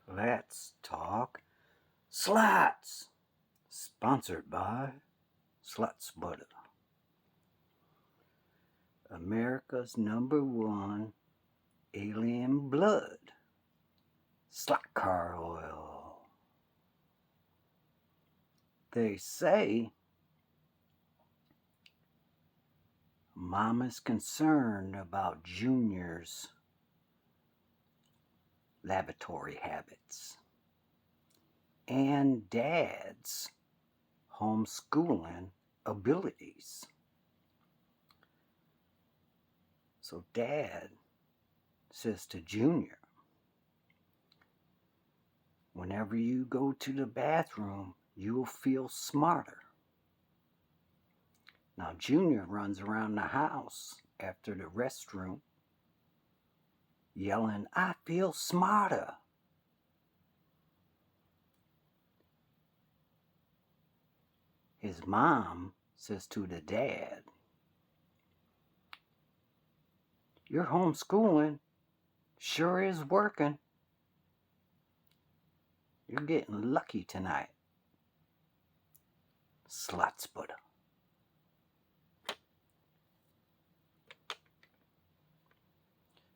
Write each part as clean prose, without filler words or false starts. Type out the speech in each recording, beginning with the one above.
Let's talk slots. Sponsored by Sluts-The, America's #1 alien blood slot car oil. They say Mama's concerned about Junior's lavatory habits and Dad's homeschooling abilities. So Dad says to Junior, whenever you go to the bathroom, you'll feel smarter. Now Junior runs around the house after the restroom yelling, I feel smarter. His mom says to the dad, your homeschooling sure is working. You're getting lucky tonight. Sluts-The.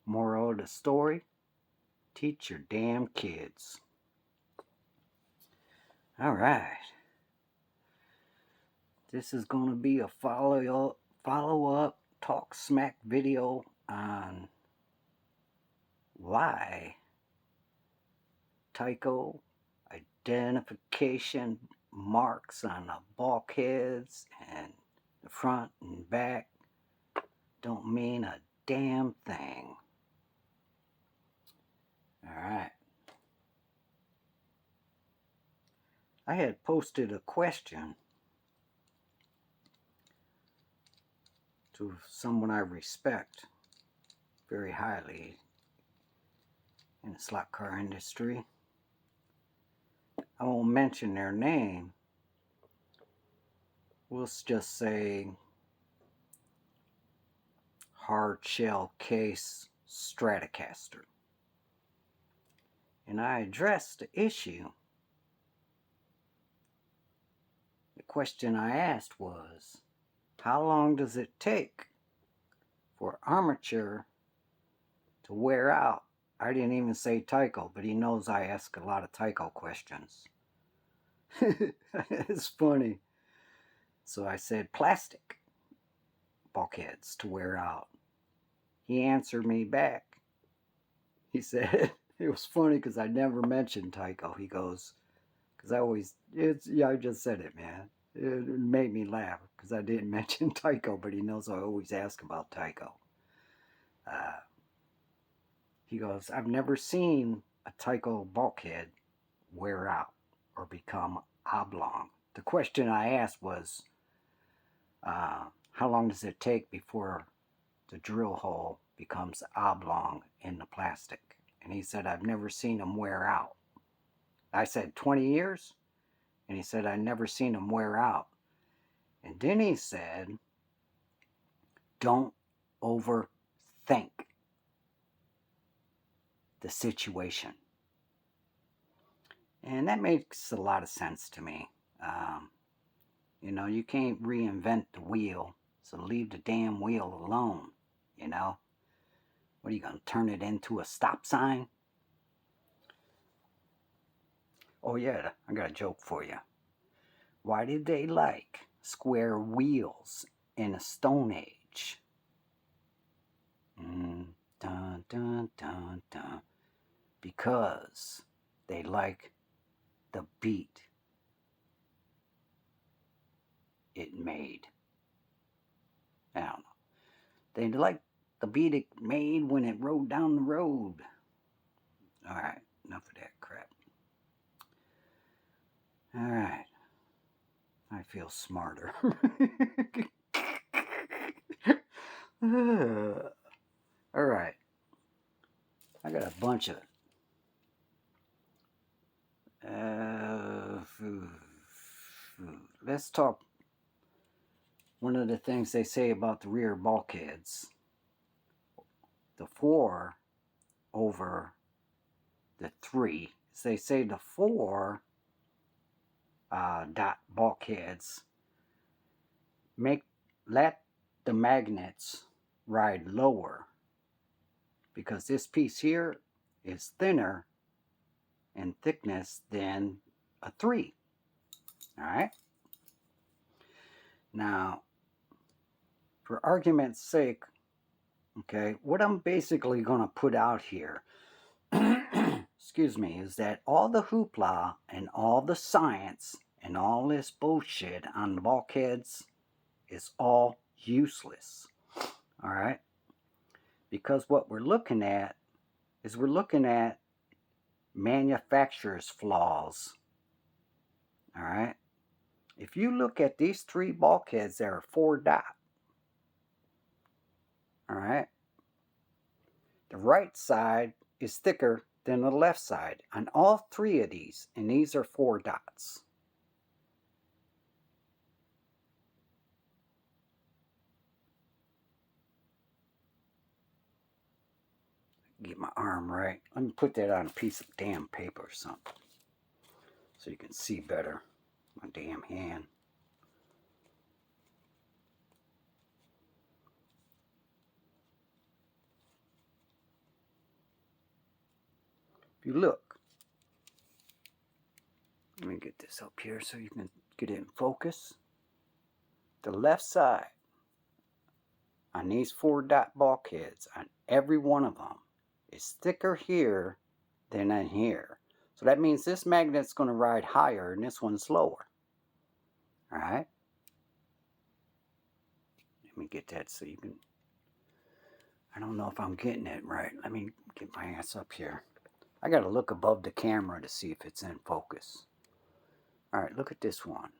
Moral of the story, teach your damn kids. Alright. This is going to be a follow-up talk smack video on why Tyco identification marks on the bulkheads and the front and back don't mean a damn thing. Alright. I had posted a question to someone I respect very highly in the slot car industry. I won't mention their name. We'll just say hard shell case Stratocaster. And I addressed the issue. The question I asked was, how long does it take for armature to wear out? I didn't even say Tyco, but he knows I ask a lot of Tyco questions. It's funny. So I said plastic bulkheads to wear out. He answered me back. He said, it was funny because I never mentioned Tyco. He goes, because I just said it, man. It made me laugh because I didn't mention Tyco, but he knows I always ask about Tyco. He goes, I've never seen a Tyco bulkhead wear out or become oblong. The question I asked was, how long does it take before the drill hole becomes oblong in the plastic? And he said, I've never seen them wear out. I said, 20 years? And he said, I've never seen them wear out. And then he said, don't overthink the situation. And that makes a lot of sense to me. You know, you can't reinvent the wheel, so leave the damn wheel alone, you know? What are you going to turn it into a stop sign? Oh yeah, I got a joke for you. Why did they like square wheels in the Stone Age? Dun, dun, dun, dun. Because they like the beat it made. I don't know. They like the beat it made when it rode down the road. Alright, enough of that crap. Alright. I feel smarter. Alright. I got a bunch of let's talk. One of the things they say about the rear bulkheads, the 4 over the 3 is is they say the 4 dot bulkheads let the magnets ride lower, because this piece here is thinner in thickness than a 3. Alright? Now, for argument's sake, okay, what I'm basically going to put out here, excuse me, is that all the hoopla and all the science and all this bullshit on the bulkheads is all useless. Alright? Because what we're looking at is we're looking at manufacturer's flaws. Alright? If you look at these 3 bulkheads, there are 4 dot. Alright? The right side is thicker than the left side on all 3 of these, and these are 4 dots. Get my arm right. Let me put that on a piece of damn paper or something so you can see better my damn hand. If you look, let me get this up here so you can get it in focus. The left side on these 4 dot bulkheads, on every one of them, is thicker here than in here. So that means this magnet's going to ride higher and this one's lower. Alright? Let me get that so you can... I don't know if I'm getting it right. Let me get my ass up here. I got to look above the camera to see if it's in focus. Alright, look at this one.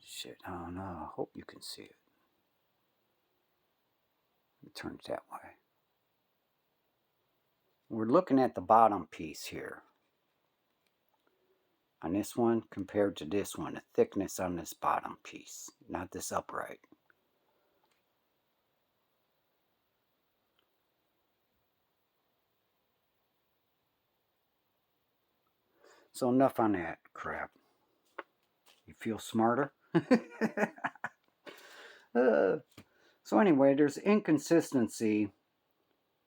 Shit, I don't know. I hope you can see it. Let me turn it that way. We're looking at the bottom piece here. On this one compared to this one, the thickness on this bottom piece, not this upright. So enough on that crap. You feel smarter? So anyway, there's inconsistency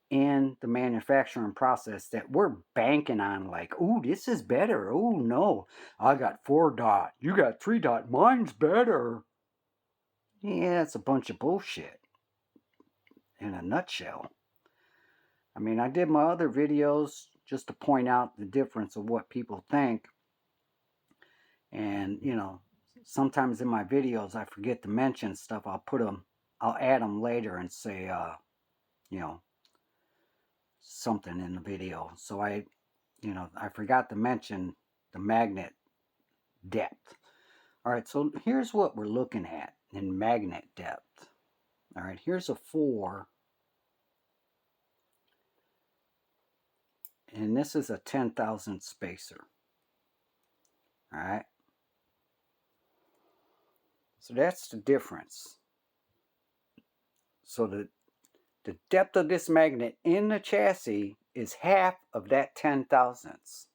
in the manufacturing process that we're banking on, like, ooh, this is better. Oh no, I got 4 dot, you got 3 dot, mine's better. Yeah, it's a bunch of bullshit in a nutshell. I mean, I did my other videos just to point out the difference of what people think. And, you know, sometimes in my videos I forget to mention stuff. I'll add them later and say, you know, something in the video. So I forgot to mention the magnet depth. Alright, so here's what we're looking at in magnet depth. Alright, here's a 4. And this is a 10,000 spacer. Alright. So that's the difference. So the depth of this magnet in the chassis is half of that 10 thousandths.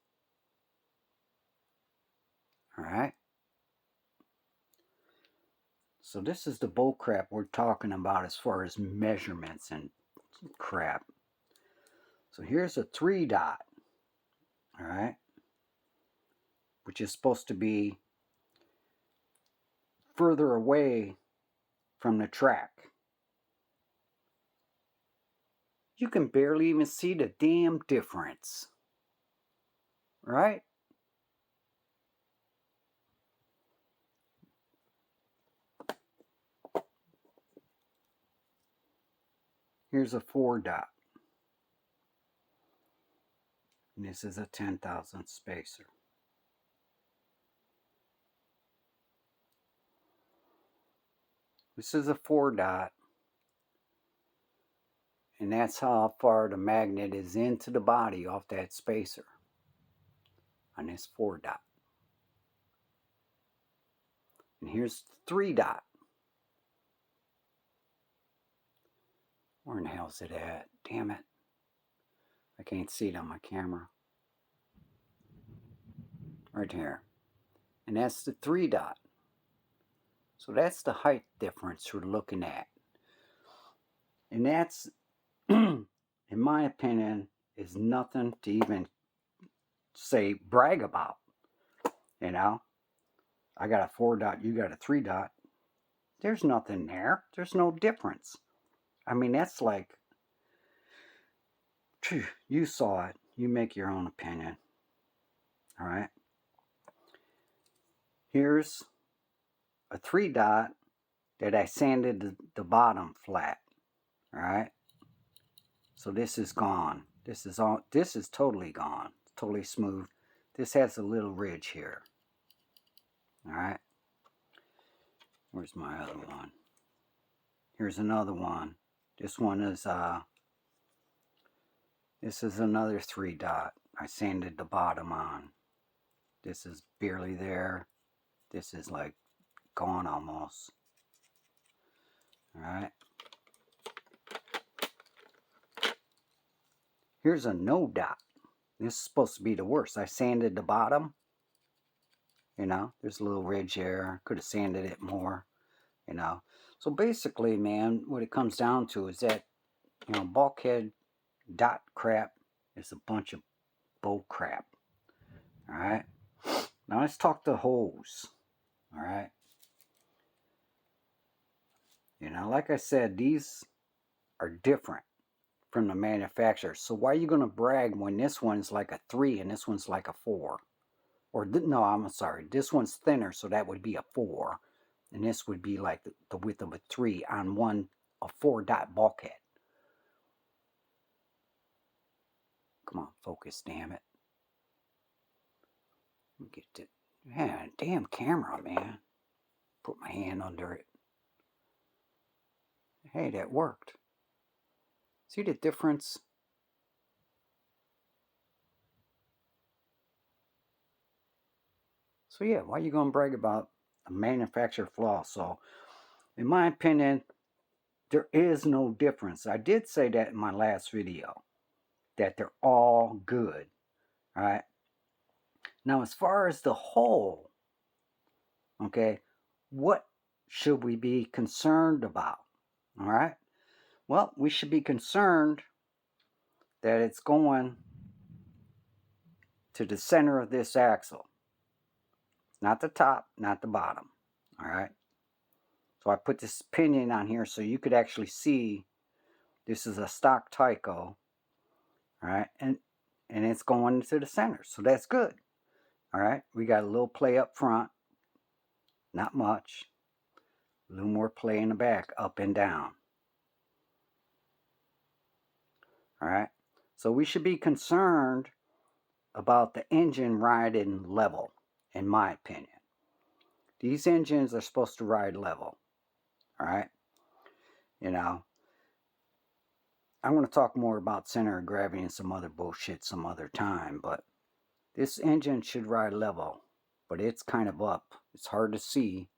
Alright. So this is the bull crap we're talking about as far as measurements and crap. So here's a 3 dot. Alright. Which is supposed to be further away from the track. You can barely even see the damn difference. Right? Here's a 4 dot. And this is a 10,000 spacer. This is a 4 dot. And that's how far the magnet is into the body off that spacer. On this 4 dot. And here's 3 dot. Where in the hell is it at? Damn it. I can't see it on my camera. Right here. And that's the 3 dot. So that's the height difference we're looking at. And that's, in my opinion, is nothing to even say brag about. You know, I got a 4 dot, you got a 3 dot. There's nothing there. There's no difference. I mean, that's like, you saw it. You make your own opinion. All right. Here's a 3 dot that I sanded the bottom flat. All right. So this is gone. This is totally gone. Totally smooth. This has a little ridge here. All right. Where's my other one? Here's another one. This one is this is another 3 dot. I sanded the bottom on. This is barely there. This is like gone almost. All right. Here's a no dot. This is supposed to be the worst. I sanded the bottom. You know, there's a little ridge there. Could have sanded it more. You know. So basically, man, what it comes down to is that, you know, bulkhead dot crap is a bunch of bull crap. All right. Now let's talk the hose. All right. You know, like I said, these are different from the manufacturer. So why are you going to brag when this one's like a 3 and this one's like a 4? Or no, I'm sorry. This one's thinner, so that would be a 4. And this would be like the width of a 3 on a 4 dot bulkhead. Come on, focus, damn it. Get it. Man, damn camera, man. Put my hand under it. Hey, that worked. See the difference? So yeah, why are you going to brag about a manufacturer flaw? So, in my opinion, there is no difference. I did say that in my last video, that they're all good. All right. Now, as far as the hole, okay, what should we be concerned about? All right. Well, we should be concerned that it's going to the center of this axle. Not the top, not the bottom. All right. So I put this pinion on here so you could actually see this is a stock Tyco. All right. And it's going to the center. So that's good. All right. We got a little play up front. Not much. A little more play in the back, up and down. All right. So we should be concerned about the engine riding level, in my opinion. These engines are supposed to ride level. All right. You know, I'm going to talk more about center of gravity and some other bullshit some other time, but this engine should ride level, but it's kind of up. It's hard to see,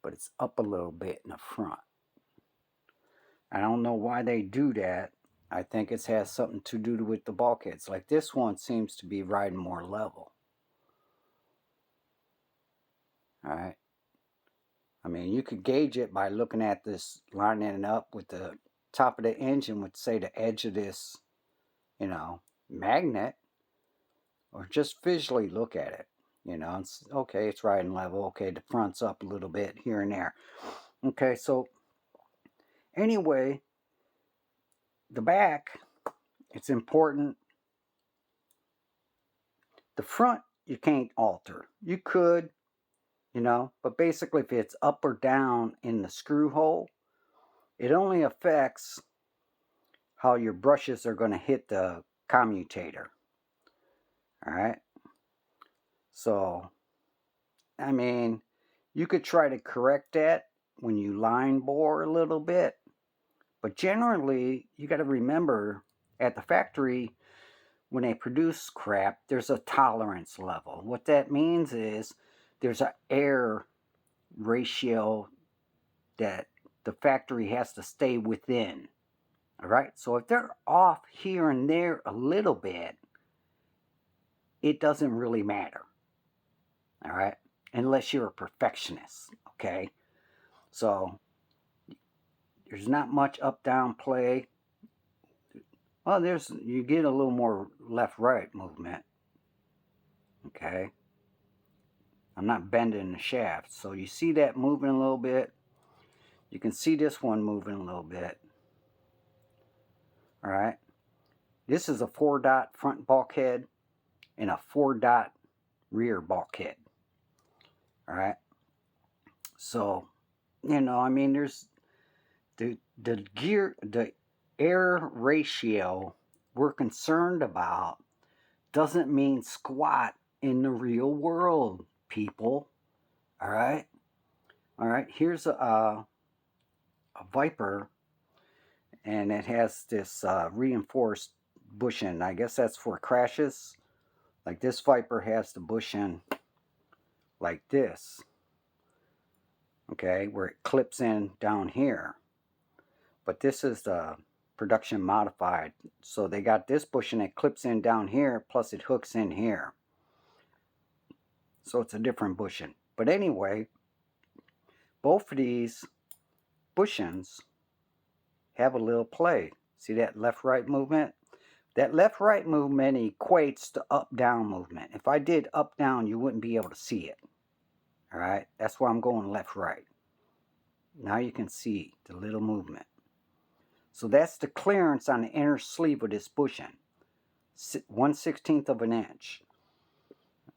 but it's up a little bit in the front. I don't know why they do that. I think it has something to do with the bulkheads. Like this one seems to be riding more level. All right. I mean, you could gauge it by looking at this, lining it up with the top of the engine with, say, the edge of this, you know, magnet, or just visually look at it. You know, it's okay, it's riding level. Okay, the front's up a little bit here and there. Okay, so anyway, the back, it's important. The front, you can't alter. You could, you know, but basically if it's up or down in the screw hole, it only affects how your brushes are going to hit the commutator. All right. So, I mean, you could try to correct that when you line bore a little bit, but generally, you got to remember at the factory, when they produce crap, there's a tolerance level. What that means is there's an air ratio that the factory has to stay within. All right, so if they're off here and there a little bit, it doesn't really matter. All right, unless you're a perfectionist. Okay, so there's not much up-down play. Well, you get a little more left-right movement. Okay, I'm not bending the shaft, so you see that moving a little bit. You can see this one moving a little bit. All right, this is a 4-dot front bulkhead and a 4-dot rear bulkhead. All right, so I mean, there's the air ratio we're concerned about doesn't mean squat in the real world, people. All right, here's a Viper, and it has this reinforced bushing. I guess that's for crashes. Like this Viper has the bushing like this, okay, where it clips in down here. But this is the production modified, so they got this bushing that clips in down here, plus it hooks in here, so it's a different bushing. But anyway, both of these bushings have a little play. See that left-right movement? That left-right movement equates to up-down movement. If I did up-down, you wouldn't be able to see it. All right, that's why I'm going left-right. Now you can see the little movement. So that's the clearance on the inner sleeve of this bushing. 1/16 of an inch.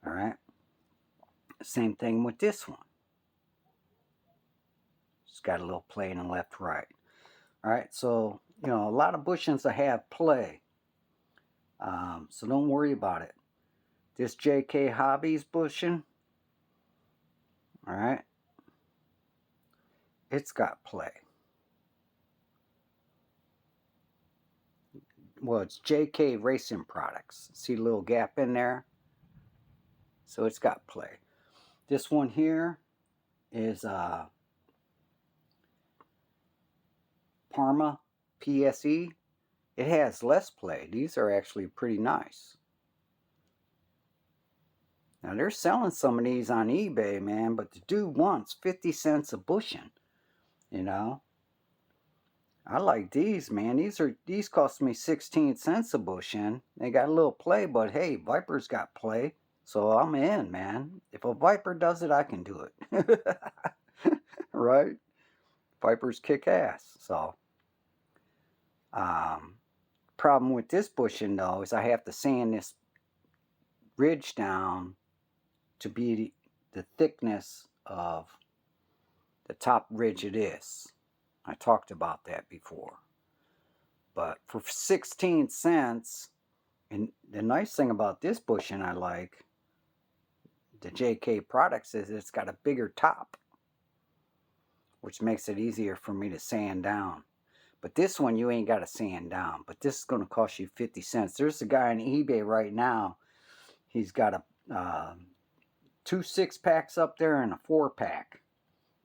All right. Same thing with this one. It's got a little play in the left-right. All right, so a lot of bushings that have play. So don't worry about it. This JK Hobbies bushing, all right, it's got play. Well, it's JK Racing Products. See the little gap in there? So it's got play. This one here is Parma PSE. It has less play. These are actually pretty nice. Now they're selling some of these on eBay, man, but the dude wants 50 cents a bushing. I like these, man. These cost me 16 cents a bushing. They got a little play, but hey, Viper's got play, so I'm in, man. If a Viper does it, I can do it. Right? Vipers kick ass. So, problem with this bushing though is I have to sand this ridge down to be the thickness of the top ridge it is. I talked about that before. But for 16 cents, and the nice thing about this bushing I like, the JK products, is it's got a bigger top, which makes it easier for me to sand down. But this one you ain't got to sand down. But this is going to cost you 50 cents. There's a guy on eBay right now. He's got a 2 6-packs up there and a 4-pack.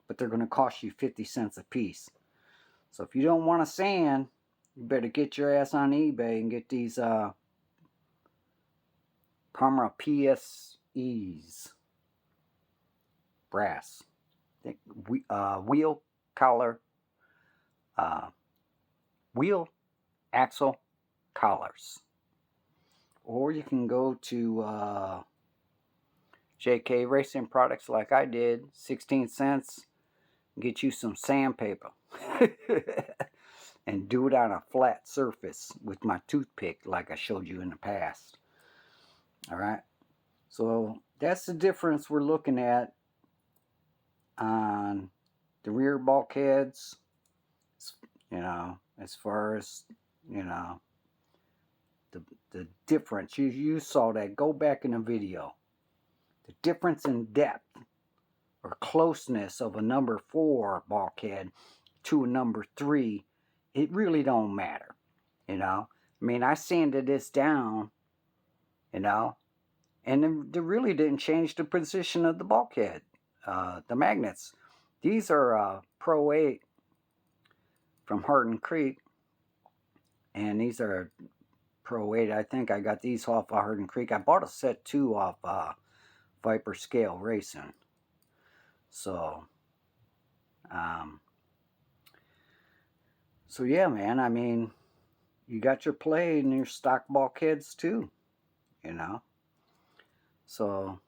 But they're going to cost you 50 cents a piece. So if you don't want to sand, you better get your ass on eBay and get these Parma PSEs. Brass. Wheel collar. Wheel axle collars. Or you can go to JK Racing Products like I did. 16 cents. Get you some sandpaper. And do it on a flat surface with my toothpick like I showed you in the past. Alright, so that's the difference we're looking at on the rear bulkheads, as far as, the difference. You saw that. Go back in the video. The difference in depth or closeness of a number 4 bulkhead to a number 3, it really don't matter, I mean, I sanded this down, and they really didn't change the position of the bulkhead, the magnets. These are Pro 8 from Hardin Creek, And these are Pro 8. I think I got these off of Hardin Creek. I bought a set 2 off Viper Scale Racing. So, so yeah, man. I mean, you got your play and your stock bulkheads too, you know. So,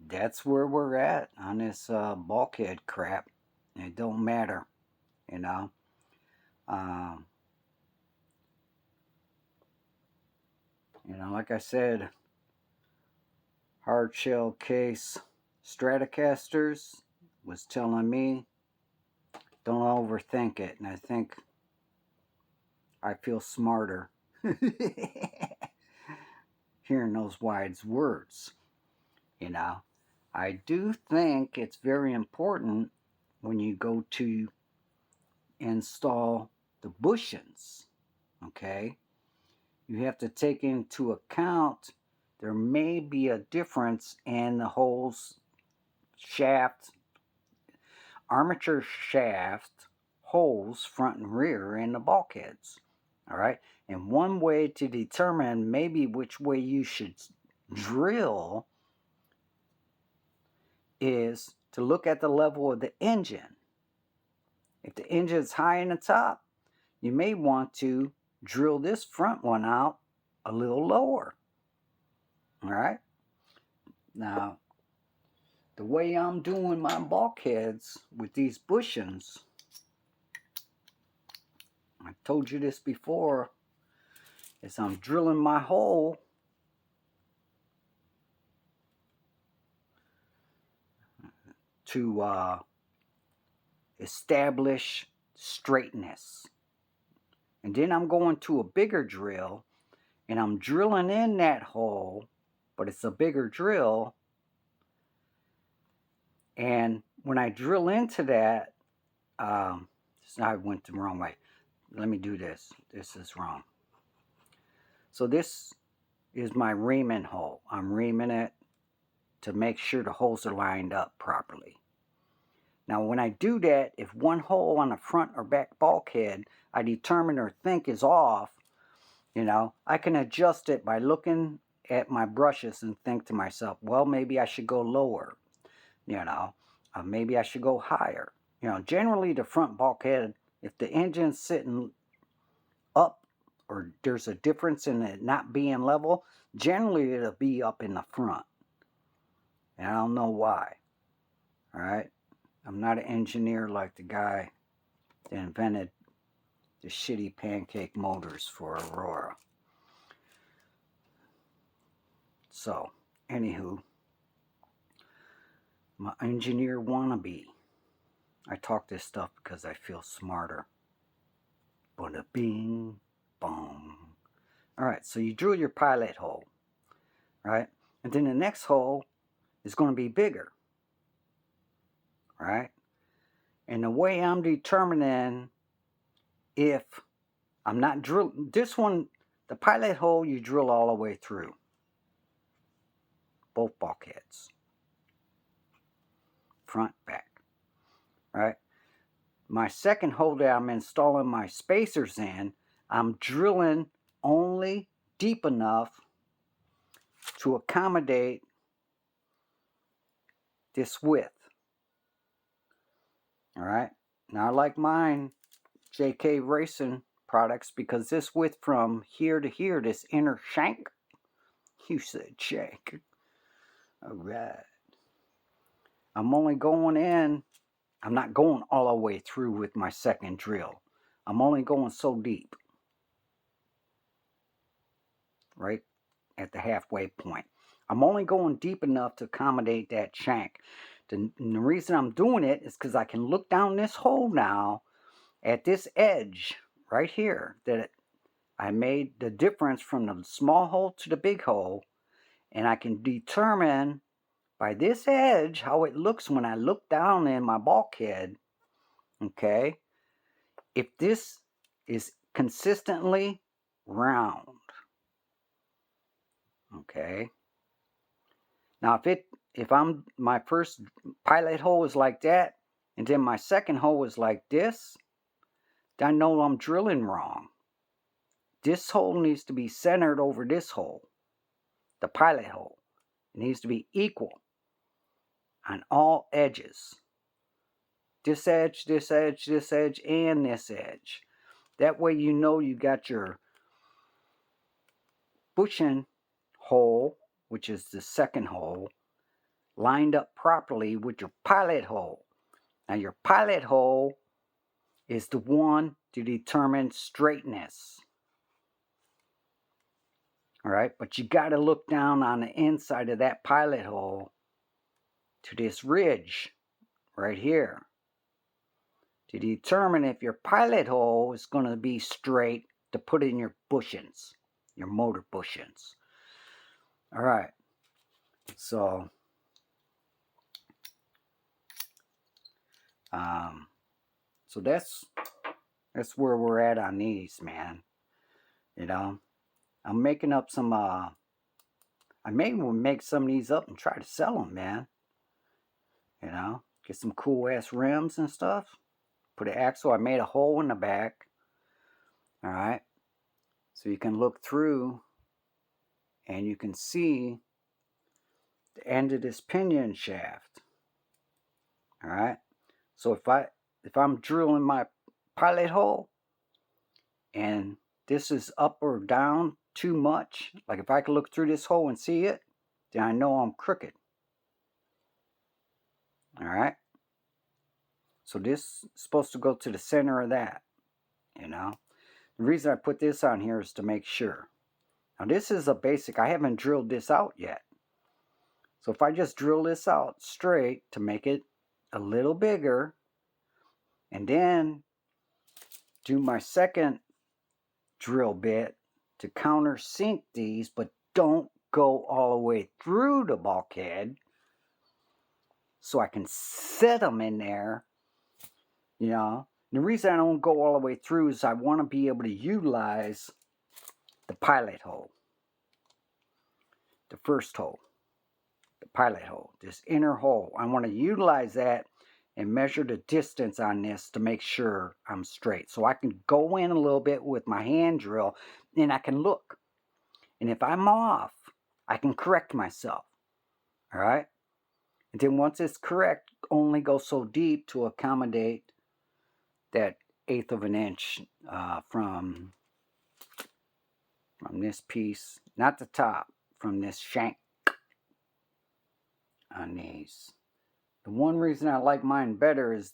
that's where we're at on this bulkhead crap. It don't matter, you know. You know, like I said, hard shell case Stratocasters was telling me don't overthink it, and I think I feel smarter hearing those wise words. You know, I do think it's very important when you go to install the bushings, okay? You have to take into account there may be a difference in the holes, shaft, armature shaft holes front and rear in the bulkheads. All right, and one way to determine maybe which way you should drill is to look at the level of the engine. If the engine is high in the top, you may want to drill this front one out a little lower. All right, now the way I'm doing my bulkheads with these bushings, I told you this before, is I'm drilling my hole to establish straightness. And then I'm going to a bigger drill and I'm drilling in that hole, but it's a bigger drill. And when I drill into that, I went the wrong way. Let me do this. This is wrong. So this is my reaming hole. I'm reaming it to make sure the holes are lined up properly. Now when I do that, if one hole on the front or back bulkhead I determine or think is off, you know, I can adjust it by looking at my brushes and think to myself, well, maybe I should go lower, you know, maybe I should go higher. You know, generally the front bulkhead, if the engine's sitting up or there's a difference in it not being level, generally it'll be up in the front. And I don't know why. All right. I'm not an engineer like the guy that invented the shitty pancake motors for Aurora. So, anywho, my engineer wannabe. I talk this stuff because I feel smarter. Bada bing, bong. Alright, so you drill your pilot hole, right? And then the next hole is going to be bigger, right? And the way I'm determining if I'm not drilling, this one, the pilot hole, you drill all the way through. Both bulkheads. Front, back, right? My second hole that I'm installing my spacers in, I'm drilling only deep enough to accommodate this width. All right. Now I like mine JK Racing products because this width from here to here, this inner shank, you said shank. All right. I'm only going in, I'm not going all the way through with my second drill. I'm only going so deep. Right at the halfway point. I'm only going deep enough to accommodate that shank. The reason I'm doing it is because I can look down this hole now at this edge right here that I made the difference from the small hole to the big hole, and I can determine by this edge how it looks when I look down in my bulkhead, okay, if this is consistently round. Okay. Now if I'm my first pilot hole is like that, and then my second hole is like this, I know I'm drilling wrong. This hole needs to be centered over this hole, the pilot hole. It needs to be equal on all edges. This edge, this edge, this edge, and this edge. That way you know you got your bushing hole, which is the second hole, lined up properly with your pilot hole. Now your pilot hole is the one to determine straightness. All right, but you got to look down on the inside of that pilot hole to this ridge right here to determine if your pilot hole is going to be straight to put in your bushings, your motor bushings. All right, so that's where we're at on these, man. You know, I'm making up some. I may make some of these up and try to sell them, man. You know, get some cool ass rims and stuff. Put an axle. I made a hole in the back. All right, so you can look through, and you can see the end of this pinion shaft. All right, so if I'm drilling my pilot hole, and this is up or down too much, like if I can look through this hole and see it, then I know I'm crooked. All right, so this is supposed to go to the center of that. You know, the reason I put this on here is to make sure. Now this is a basic. I haven't drilled this out yet. So if I just drill this out straight to make it a little bigger, and then do my second drill bit to countersink these, but don't go all the way through the bulkhead, so I can set them in there, you know. And the reason I don't go all the way through is I want to be able to utilize the pilot hole, the first hole, the pilot hole, this inner hole. I want to utilize that and measure the distance on this to make sure I'm straight. So I can go in a little bit with my hand drill and I can look. And if I'm off, I can correct myself. All right? And then once it's correct, only go so deep to accommodate that 1/8 of an inch from this piece, not the top, from this shank on these. The one reason I like mine better is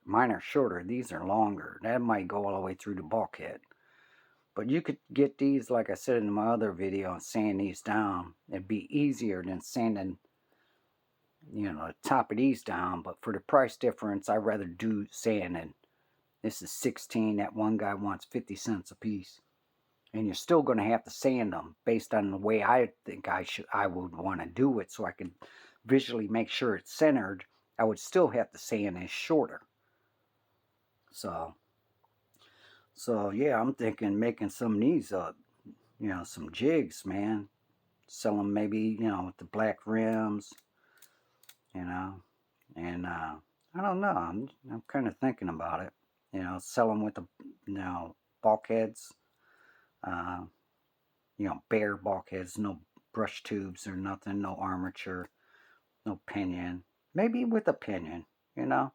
mine are shorter. These are longer. That might go all the way through the bulkhead. But you could get these, like I said in my other video, and sand these down. It'd be easier than sanding, you know, the top of these down. But for the price difference, I'd rather do sanding. This is 16. That one guy wants 50 cents a piece. And you're still going to have to sand them based on the way I think I would want to do it, so I can visually make sure it's centered. I would still have to sand this shorter. So yeah, I'm thinking making some of these up, you know, some jigs, man. Sell them maybe, you know, with the black rims, you know, and I don't know. I'm kind of thinking about it, you know, sell them with the, you know, bulkheads, you know, bare bulkheads, no brush tubes or nothing, no armature, no pinion. Maybe with a pinion, you know.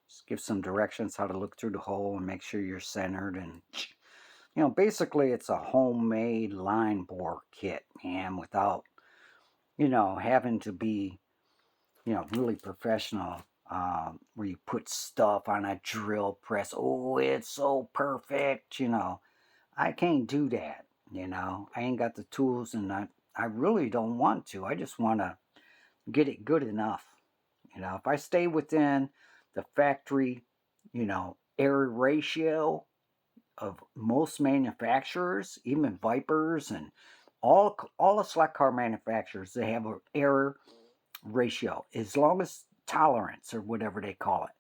Just give some directions how to look through the hole and make sure you're centered. And, you know, basically it's a homemade line bore kit, man, without, you know, having to be, you know, really professional, where you put stuff on a drill press. Oh, it's so perfect, you know. I can't do that, you know. I ain't got the tools, and I really don't want to. I just want to get it good enough. You know, if I stay within the factory, you know, error ratio of most manufacturers, even Vipers and all the slack car manufacturers, they have an error ratio. As long as tolerance, or whatever they call it,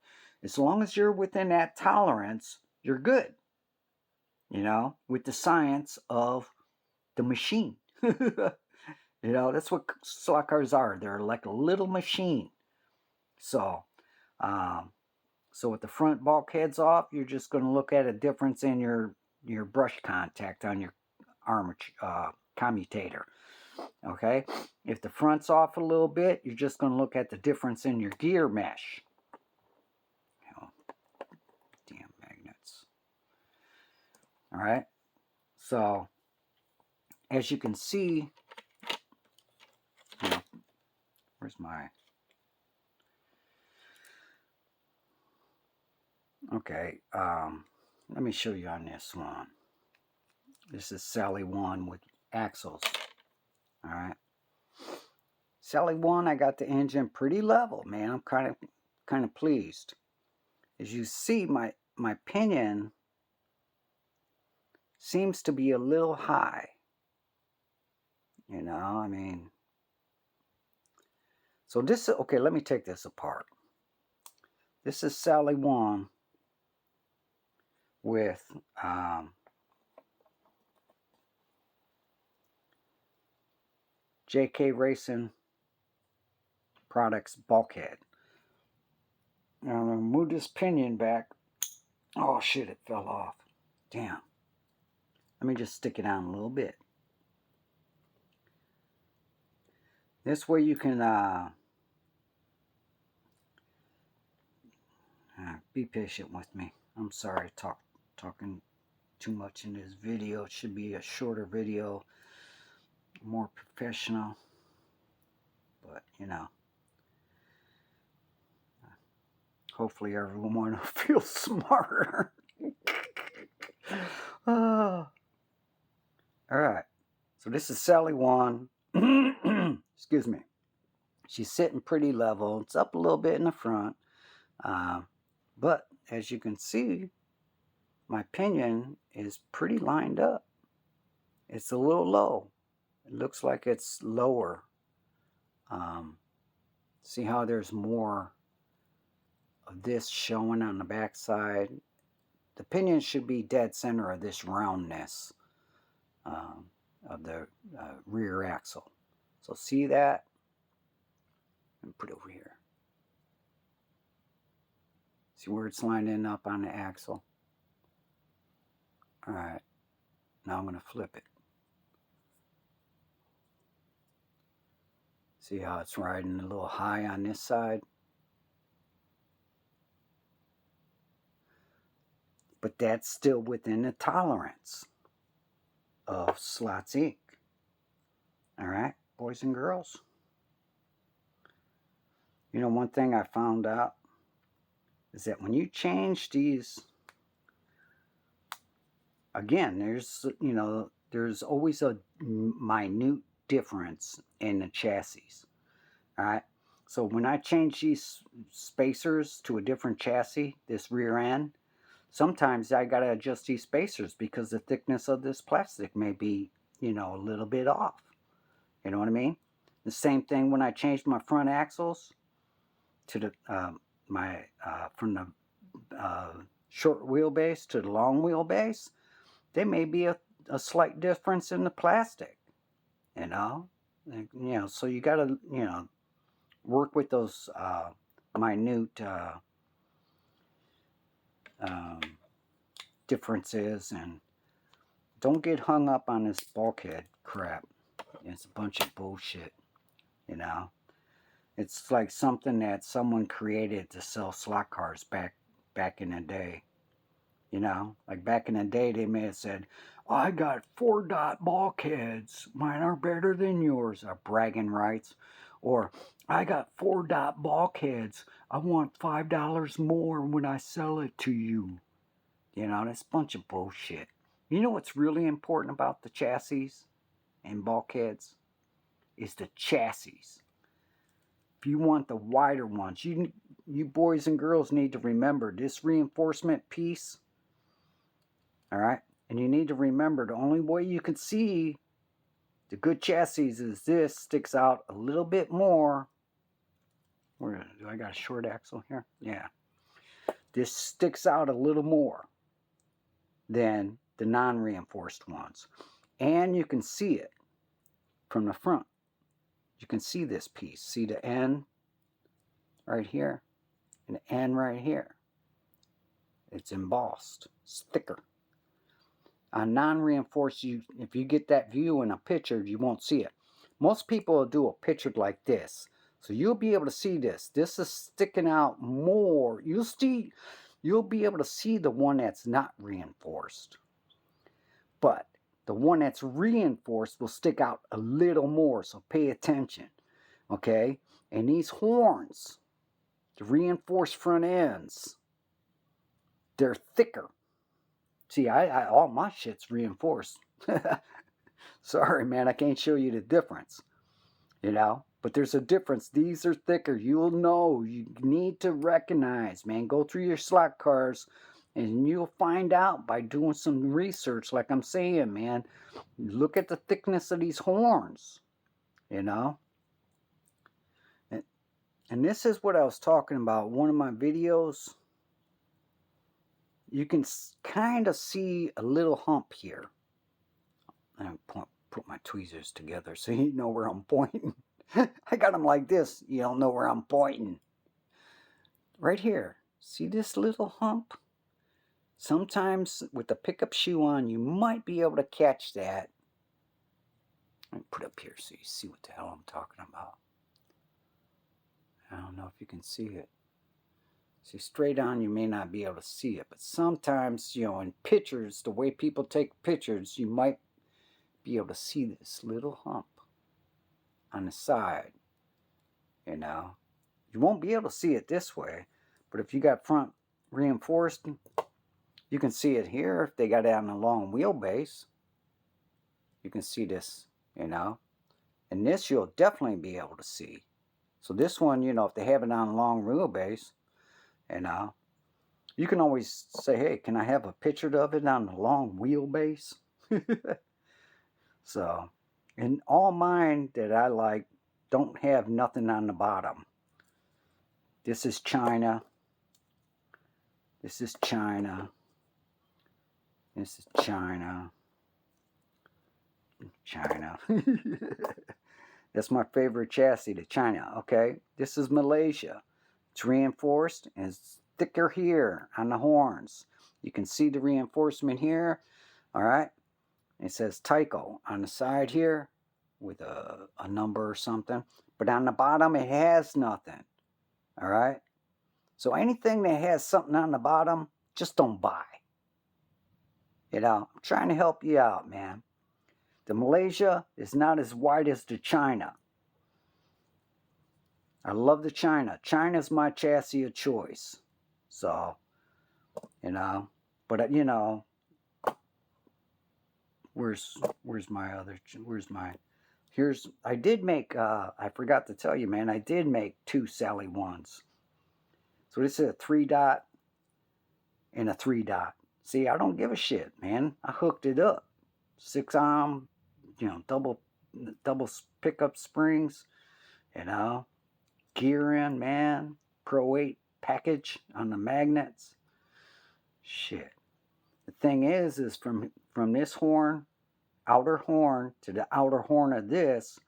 as long as you're within that tolerance, you're good. You know, with the science of the machine. You know, that's what slack cars are. They're like a little machine. So, So with the front bulkheads off, you're just going to look at a difference in your brush contact on your armature commutator. Okay, if the front's off a little bit, you're just going to look at the difference in your gear mesh. Oh, damn magnets. All right, so as you can see, where's my... Okay, let me show you on this one. This is Sally 1 with axles. All right, Sally 1, I got the engine pretty level, man. I'm kind of pleased. As you see, my pinion seems to be a little high. You know, I mean, so this, okay, let me take this apart. This is Sally 1 with JK Racing Products Bulkhead. Now I'm going to move this pinion back. Oh shit, it fell off. Damn. Let me just stick it on a little bit. This way you can be patient with me. I'm sorry talking too much in this video. It should be a shorter video, more professional. But, you know, hopefully everyone will feel smarter. Alright, so this is Sally 1. Excuse me. She's sitting pretty level. It's up a little bit in the front. But as you can see, my pinion is pretty lined up. It's a little low. It looks like it's lower. See how there's more of this showing on the back side? The pinion should be dead center of this roundness of the rear axle. So see that? And put it over here. See where it's lining up on the axle? Alright, now I'm going to flip it. See how it's riding a little high on this side? But that's still within the tolerance of Slots Inc. Alright, boys and girls. You know, one thing I found out is that when you change these, again, there's always a minute difference in the chassis. Alright, so when I change these spacers to a different chassis, this rear end, sometimes I gotta adjust these spacers because the thickness of this plastic may be, you know, a little bit off. You know what I mean? The same thing when I changed my front axles to the from the short wheelbase to the long wheelbase. There may be a slight difference in the plastic. You know, so you gotta work with those minute differences, and don't get hung up on this bulkhead crap. It's a bunch of bullshit, you know. It's like something that someone created to sell slot cars back in the day. You know, like back in the day they may have said, oh, I got 4-dot bulkheads. Mine are better than yours. Bragging rights. Or, I got 4-dot bulkheads. I want $5 more when I sell it to you. You know, that's a bunch of bullshit. You know what's really important about the chassis and bulkheads? Is the chassis. If you want the wider ones, you boys and girls need to remember this reinforcement piece. Alright? And you need to remember the only way you can see the good chassis is this sticks out a little bit more. Where do I got a short axle here? Yeah. This sticks out a little more than the non-reinforced ones. And you can see it from the front. You can see this piece. See the end right here and the end right here. It's embossed. It's thicker. On non-reinforced, if you get that view in a picture, you won't see it. Most people will do a picture like this. So you'll be able to see this. This is sticking out more. You'll be able to see the one that's not reinforced. But the one that's reinforced will stick out a little more, so pay attention. Okay? And these horns, the reinforced front ends, they're thicker. See, all my shit's reinforced. Sorry, man, I can't show you the difference. You know? But there's a difference. These are thicker. You'll know. You need to recognize, man. Go through your slot cars and you'll find out by doing some research, like I'm saying, man. Look at the thickness of these horns. You know? And this is what I was talking about. One of my videos, you can kind of see a little hump here. I put my tweezers together so you know where I'm pointing. I got them like this. You don't know where I'm pointing. Right here. See this little hump? Sometimes with the pickup shoe on, you might be able to catch that. Let me put it up here so you see what the hell I'm talking about. I don't know if you can see it. See, straight on you may not be able to see it, but sometimes, you know, in pictures, the way people take pictures, you might be able to see this little hump on the side. You know, you won't be able to see it this way, but if you got front reinforced, you can see it here. If they got it on a long wheelbase, you can see this, you know, and this you'll definitely be able to see. So this one, you know, if they have it on a long wheelbase, you know, you can always say, hey, can I have a picture of it on a long wheelbase? So, and all mine that I like don't have nothing on the bottom. This is China. This is China. This is China. China. That's my favorite chassis, the China, okay? This is Malaysia. It's reinforced and it's thicker here on the horns. You can see the reinforcement here, all right? It says Tyco on the side here with a number or something. But on the bottom, it has nothing, all right? So anything that has something on the bottom, just don't buy. You know, I'm trying to help you out, man. The Malaysia is not as wide as the China. I love the China. China's my chassis of choice. So, you know, but you know, I did make, I forgot to tell you, man, I did make 2 Sally 1s. So this is a 3 dot and a 3 dot. See, I don't give a shit, man. I hooked it up. 6-arm, you know, double pickup springs, you know, gear in, man. Pro 8 package on the magnets. Shit. The thing is from this horn, outer horn to the outer horn of this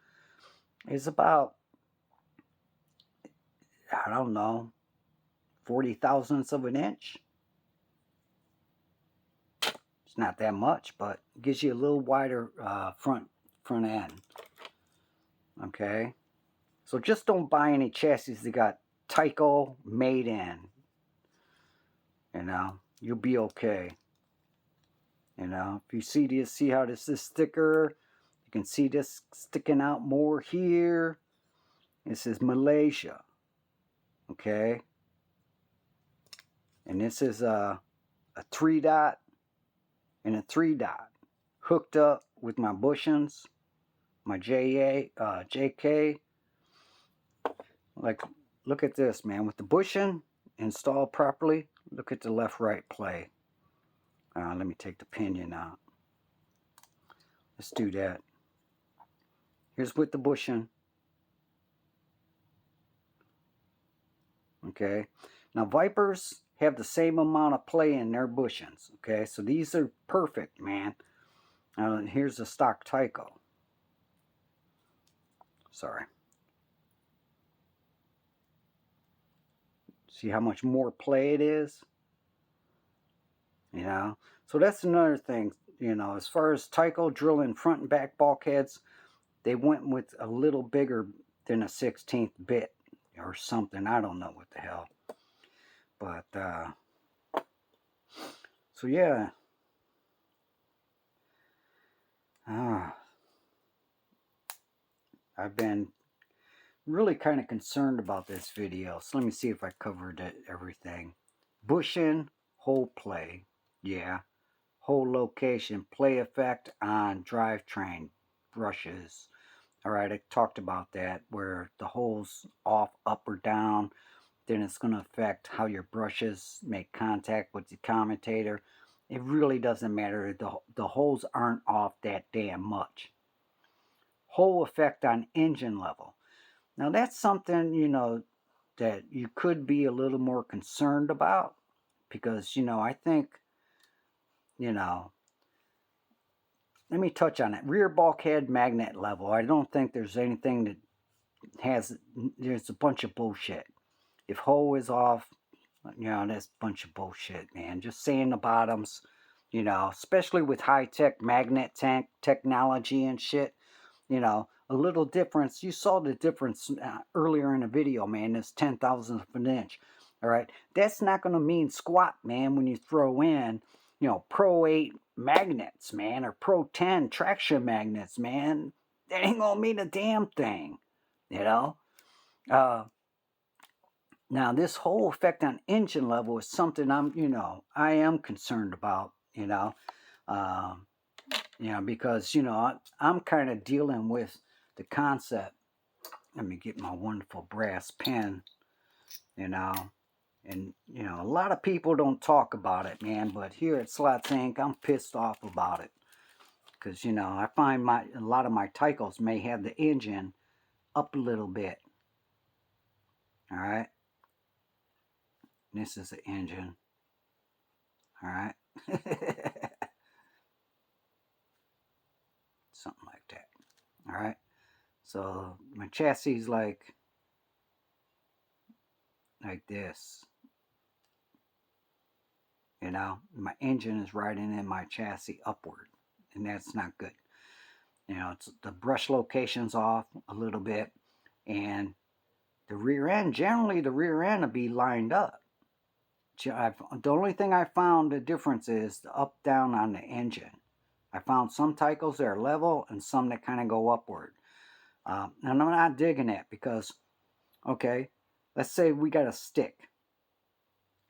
is about, I don't know, 40 thousandths of an inch. It's not that much, but it gives you a little wider front end. Okay? So just don't buy any chassis that got Tyco made in. You know, you'll be okay. You know, if you see how this is thicker, you can see this sticking out more here. This is Malaysia. Okay? And this is a 3 dot and a 3 dot hooked up with my bushings, my JK. Like, look at this, man. With the bushing installed properly, look at the left-right play. Let me take the pinion out. Let's do that. Here's with the bushing. Okay. Now, Vipers have the same amount of play in their bushings. Okay. So these are perfect, man. Here's a stock Tyco. Sorry. See how much more play it is? you know. So that's another thing, you know, as far as Tyco drilling front and back bulkheads, they went with a little bigger than a 16th bit or something. I don't know what the hell. But, so yeah. I've been really kind of concerned about this video. So let me see if I covered everything. Bushing, hole play. Yeah. Hole location, play effect on drivetrain brushes. All right, I talked about that, where the hole's off, up or down, then it's going to affect how your brushes make contact with the commutator. It really doesn't matter. The holes aren't off that damn much. Hole effect on engine level. Now that's something, you know, that you could be a little more concerned about, because, you know, I think, you know, let me touch on it. Rear bulkhead magnet level. I don't think there's anything that there's a bunch of bullshit. If hole is off, you know, that's a bunch of bullshit, man. Just saying the bottoms, you know, especially with high-tech magnet tank technology and shit, you know, a little difference. You saw the difference earlier in the video, man. This 10,000th of an inch. All right. That's not going to mean squat, man, when you throw in, you know, Pro 8 magnets, man, or Pro 10 traction magnets, man. That ain't going to mean a damn thing, you know? Now, this whole effect on engine level is something I am concerned about, because, I'm kind of dealing with the concept. Let me get my wonderful brass pen, you know, and, a lot of people don't talk about it, man, but here at Slots Inc., I'm pissed off about it. Because, I find a lot of my Tycos may have the engine up a little bit. All right. This is the engine. All right. Something like that. All right. So my chassis is like this. My engine is riding in my chassis upward, and that's not good. It's the brush location's off a little bit, and the rear end, generally the rear end will be lined up. The only thing I found the difference is the up down on the engine. I found some Tycos that are level and some that kind of go upward. And I'm not digging it because, okay, let's say we got a stick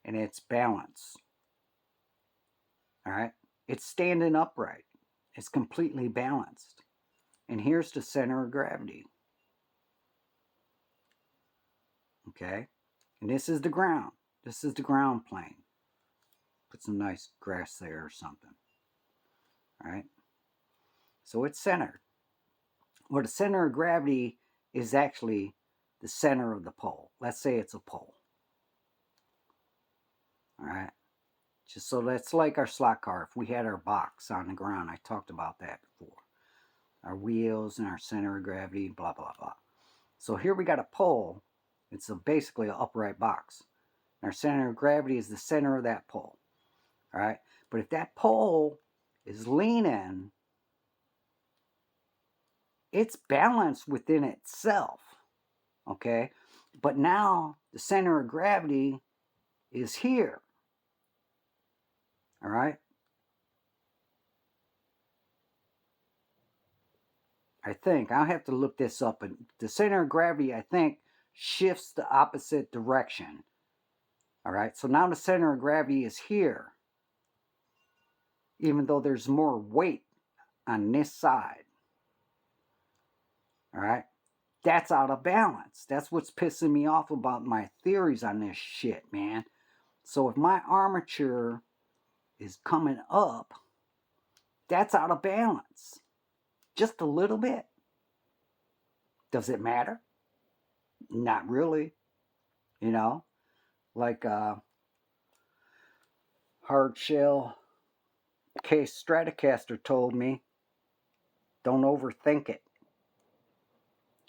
and it's balanced. All right, it's standing upright. It's completely balanced. And here's the center of gravity. Okay, and this is the ground. This is the ground plane. Put some nice grass there or something. All right, so it's centered. Well, the center of gravity is actually the center of the pole. Let's say it's a pole. All right. Just so that's like our slot car. If we had our box on the ground, I talked about that before. Our wheels and our center of gravity, blah, blah, blah. So here we got a pole. It's basically an upright box. And our center of gravity is the center of that pole. All right. But if that pole is leaning, it's balanced within itself. Okay. But now the center of gravity is here. All right. I think I'll have to look this up. And the center of gravity, I think, shifts the opposite direction. All right. So now the center of gravity is here, even though there's more weight on this side. All right. That's out of balance. That's what's pissing me off about my theories on this shit, man. So if my armature is coming up, that's out of balance. Just a little bit. Does it matter? Not really. Like hard shell case Stratocaster told me, don't overthink it.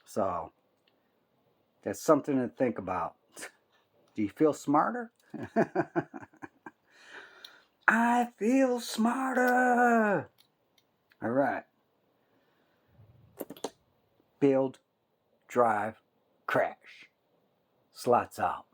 So that's something to think about. Do you feel smarter? I feel smarter. All right. Build, drive, crash. Slots out.